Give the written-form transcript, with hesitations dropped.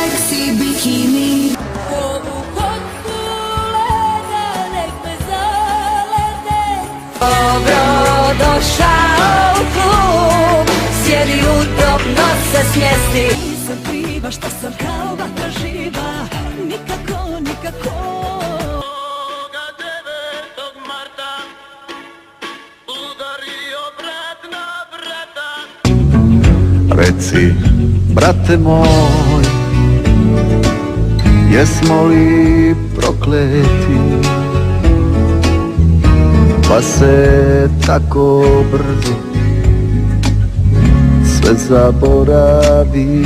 seksi bikini. Ovu kosu leda, nek me zalete. Dobro došao u klub, sjedi udobno se smjesti. Nisam kriva što sam kao vatra živa, nikako, nikako. Ovoga 9. marta udario brat na brata. Reci, brate moj, jesmo li prokleti, pa se tako brzo sve zaboravi.